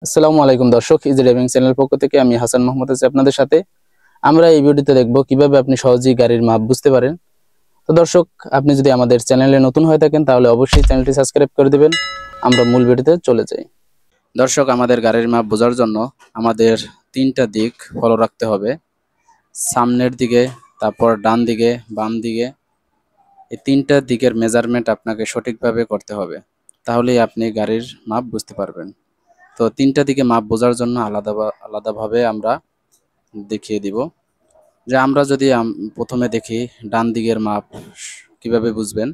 আসসালামু আলাইকুম দর্শক, ইজি ড্রাইভিং চ্যানেল পক্ষ থেকে আমি হাসান মোহাম্মদ আছি আপনাদের সাথে। আমরা এই ভিডিওতে দেখব কিভাবে আপনি সহজেই গাড়ির মাপ বুঝতে পারেন। তো দর্শক, আপনি যদি আমাদের চ্যানেলে নতুন হয়ে থাকেন তাহলে অবশ্যই চ্যানেলটি সাবস্ক্রাইব করে দিবেন। আমরা মূল ভিডিওতে চলে যাই। দর্শক, আমাদের গাড়ির মাপ বোঝার জন্য আমাদের তিনটা দিক ফলো রাখতে হবে। সামনের দিকে, তারপর ডান দিকে, বাম দিকে, এই তিনটা দিকের মেজারমেন্ট আপনাকে সঠিকভাবে করতে হবে, তাহলেই আপনি গাড়ির মাপ বুঝতে পারবেন। তো তিনটা দিকে মাপ বোঝার জন্য আলাদাভাবে আমরা দেখিয়ে দিব। যে আমরা যদি প্রথমে দেখি ডান দিকের মাপ কিভাবে বুঝবেন।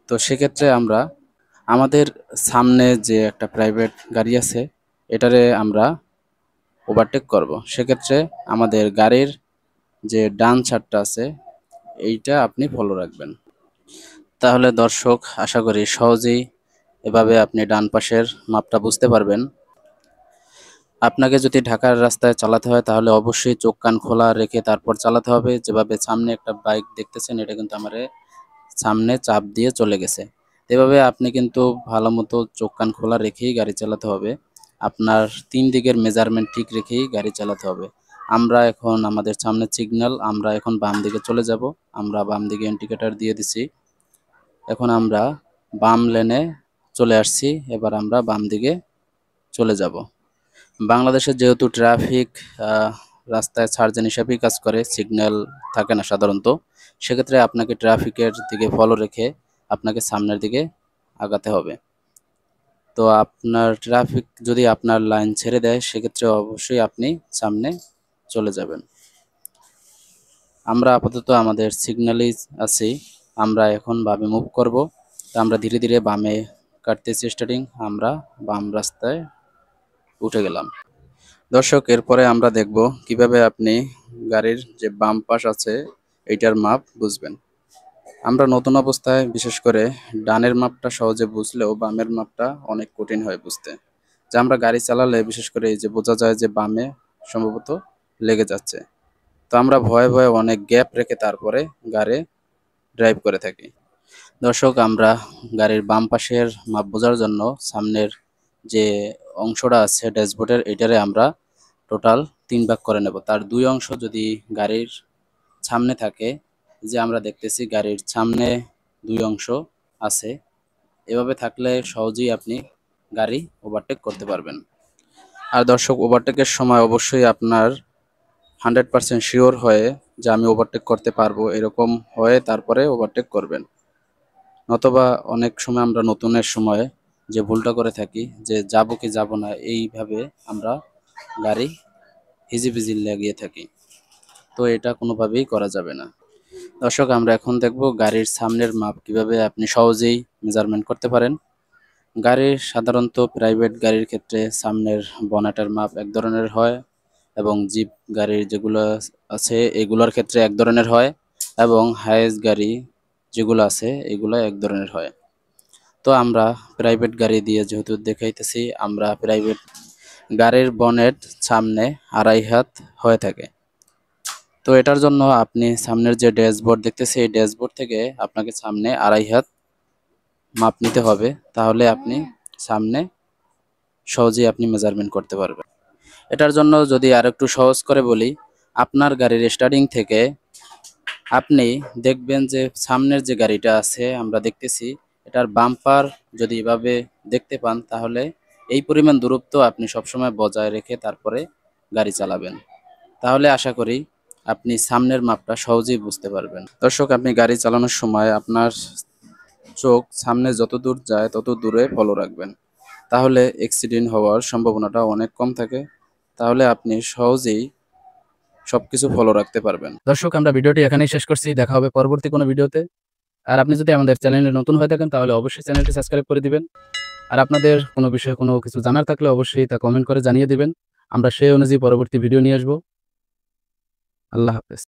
তো সেক্ষেত্রে আমরা আমাদের সামনে যে একটা প্রাইভেট গাড়ি আছে, এটারে আমরা ওভারটেক করব। সেক্ষেত্রে আমাদের গাড়ির যে ডান ছাড়টা আছে এইটা আপনি ফলো রাখবেন। তাহলে দর্শক, আশা করি সহজেই এভাবে আপনি ডান পাশের মাপটা বুঝতে পারবেন। আপনাকে যদি ঢাকার রাস্তায় চালাতে হয় তাহলে অবশ্যই চোখ কান খোলা রেখে তারপর চালাতে হবে। যেভাবে সামনে একটা বাইক দেখতেছেন, এটা কিন্তু আমার সামনে চাপ দিয়ে চলে গেছে। এভাবে আপনি কিন্তু ভালো মতো চোখ কান খোলা রেখেই গাড়ি চালাতে হবে। আপনার তিন দিকের মেজারমেন্ট ঠিক রেখেই গাড়ি চালাতে হবে। আমরা এখন আমাদের সামনে সিগন্যাল, আমরা এখন বাম দিকে চলে যাব। আমরা বাম দিকে ইন্ডিকেটর দিয়ে দিছি। এখন আমরা বাম লেনে চলে আসছি। এবার আমরা বাম দিকে চলে যাব। বাংলাদেশে যেহেতু ট্রাফিক রাস্তায় সার্জেন হিসাবেই কাজ করে, সিগন্যাল থাকে না সাধারণত। সেক্ষেত্রে আপনাকে ট্রাফিকের দিকে ফলো রেখে আপনাকে সামনের দিকে আগাতে হবে। তো আপনার ট্রাফিক যদি আপনার লাইন ছেড়ে দেয়, সেক্ষেত্রে অবশ্যই আপনি সামনে চলে যাবেন। আমরা আপাতত আমাদের সিগন্যালেই আছি। আমরা এখন বামে মুভ করব। তো আমরা ধীরে ধীরে বামে কাটতেছি স্টার্টিং। আমরা বাম রাস্তায় উঠে গেলাম। দর্শক, এরপরে আমরা দেখব কিভাবে আপনি গাড়ির যে বাম পাশ আছে এইটার মাপ বুঝবেন। আমরা নতুন অবস্থায় বিশেষ করে ডানের মাপটা সহজে বুঝলেও বামের মাপটা অনেক কঠিন হয় বুঝতে। যে আমরা গাড়ি চালালে বিশেষ করে এই যে বোঝা যায় যে বামে সম্ভবত লেগে যাচ্ছে। তো আমরা ভয়ে ভয়ে অনেক গ্যাপ রেখে তারপরে গাড়ি ড্রাইভ করে থাকি। দর্শক, আমরা গাড়ির বাম পাশের মাপ বোঝার জন্য সামনের যে অংশটা আছে ড্যাশবোর্ডের, এটারে আমরা টোটাল 3 ভাগ করে নেব। তার 2 অংশ যদি গাড়ির সামনে থাকে, যে আমরা দেখতেছি গাড়ির সামনে 2 অংশ আছে, এভাবে থাকলে সহজেই আপনি গাড়ি ওভারটেক করতে পারবেন। আর দর্শক, ওভারটেকের সময় অবশ্যই আপনার 100% শিওর হয়ে যে আমি ওভারটেক করতে পারবো এরকম হয়ে তারপরে ওভারটেক করবেন। নতবা অনেক সময় আমরা নতুনের সময় যে ভুলটা করে থাকি, যে যাব কি যাব না এইভাবে আমরা গাড়ি হিজিবিজি লাগিয়ে থাকি। তো এটা কোনোভাবেই করা যাবে না। দর্শক, আমরা এখন দেখব গাড়ির সামনের মাপ কিভাবে আপনি সহজেই মেজারমেন্ট করতে পারেন। গাড়ির সাধারণত প্রাইভেট গাড়ির ক্ষেত্রে সামনের বনেটের মাপ এক ধরনের হয়, এবং জিপ গাড়ির যেগুলো আছে এগুলোর ক্ষেত্রে এক ধরনের হয়, এবং হাইয়েস গাড়ি যেগুলো আছে এগুলো এক ধরনের হয়। তো আমরা প্রাইভেট গাড়ি দিয়ে যেহেতু দেখাইতেছি, আমরা প্রাইভেট গাড়ির বনেট সামনে 2.5 হাত হয়ে থাকে। তো এটার জন্য আপনি সামনের যে ড্যাশবোর্ড দেখতেছি, এই ড্যাশবোর্ড থেকে আপনাকে সামনে 2.5 হাত মাপ নিতে হবে। তাহলে আপনি সামনে সহজেই আপনি মেজারমেন্ট করতে পারবেন। এটার জন্য যদি আর একটু সহজ করে বলি, আপনার গাড়ির স্টার্টিং থেকে আপনি দেখবেন যে সামনের যে গাড়িটা আছে আমরা দেখতেছি, এটার বাম্পার যদি এভাবে দেখতে পান, তাহলে এই পরিমাণ দূরত্ব আপনি সবসময় বজায় রেখে তারপরে গাড়ি চালাবেন। তাহলে আশা করি আপনি সামনের মাপটা সহজেই বুঝতে পারবেন। দর্শক, আপনি গাড়ি চালানোর সময় আপনার চোখ সামনে যত দূর যায় তত দূরে ফলো রাখবেন। তাহলে অ্যাক্সিডেন্ট হওয়ার সম্ভাবনাটা অনেক কম থাকে। তাহলে আপনি সহজেই সবকিছু ফলো রাখতে পারবেন। দর্শক, আমরা ভিডিওটি এখানেই শেষ করছি। দেখা হবে পরবর্তী কোনো ভিডিওতে। আর আপনি যদি আমাদের চ্যানেলে নতুন হয়ে থাকেন তাহলে অবশ্যই চ্যানেলটি সাবস্ক্রাইব করে দিবেন। আর আপনাদের কোনো বিষয়ে কোনো কিছু জানার থাকলে অবশ্যই তা কমেন্ট করে জানিয়ে দিবেন। আমরা সেই অনুযায়ী পরবর্তী ভিডিও নিয়ে আসবো। আল্লাহ হাফেজ।